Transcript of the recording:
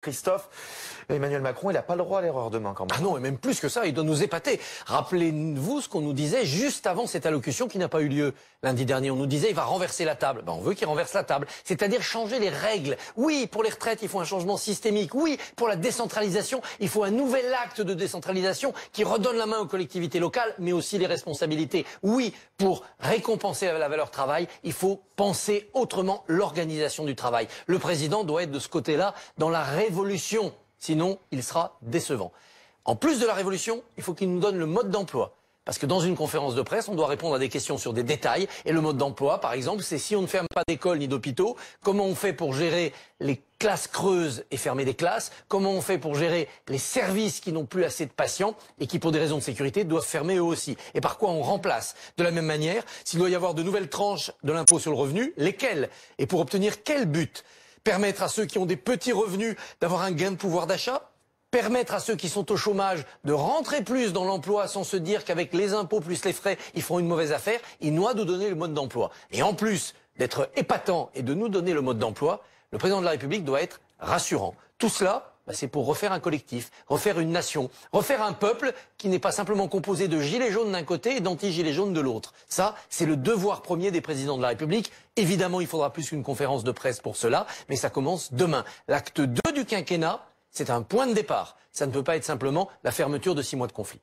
Christophe, Emmanuel Macron, il n'a pas le droit à l'erreur demain quand même. Ah non, et même plus que ça, il doit nous épater. Rappelez-vous ce qu'on nous disait juste avant cette allocution qui n'a pas eu lieu lundi dernier. On nous disait il va renverser la table. Ben, on veut qu'il renverse la table, c'est-à-dire changer les règles. Oui, pour les retraites, il faut un changement systémique. Oui, pour la décentralisation, il faut un nouvel acte de décentralisation qui redonne la main aux collectivités locales, mais aussi les responsabilités. Oui, pour récompenser la valeur travail, il faut penser autrement l'organisation du travail. Le président doit être de ce côté-là dans la révolution, sinon il sera décevant. En plus de la révolution, il faut qu'il nous donne le mode d'emploi. Parce que dans une conférence de presse, on doit répondre à des questions sur des détails. Et le mode d'emploi, par exemple, c'est si on ne ferme pas d'écoles ni d'hôpitaux, comment on fait pour gérer les classes creuses et fermer des classes? Comment on fait pour gérer les services qui n'ont plus assez de patients et qui, pour des raisons de sécurité, doivent fermer eux aussi? Et par quoi on remplace? De la même manière, s'il doit y avoir de nouvelles tranches de l'impôt sur le revenu, lesquelles? Et pour obtenir quel but? Permettre à ceux qui ont des petits revenus d'avoir un gain de pouvoir d'achat? Permettre à ceux qui sont au chômage de rentrer plus dans l'emploi sans se dire qu'avec les impôts plus les frais, ils feront une mauvaise affaire? Il doit nous donner le mode d'emploi. Et en plus d'être épatant et de nous donner le mode d'emploi, le président de la République doit être rassurant. Tout cela, c'est pour refaire un collectif, refaire une nation, refaire un peuple qui n'est pas simplement composé de gilets jaunes d'un côté et d'anti-gilets jaunes de l'autre. Ça, c'est le devoir premier des présidents de la République. Évidemment, il faudra plus qu'une conférence de presse pour cela, mais ça commence demain. L'acte 2 du quinquennat, c'est un point de départ. Ça ne peut pas être simplement la fermeture de 6 mois de conflit.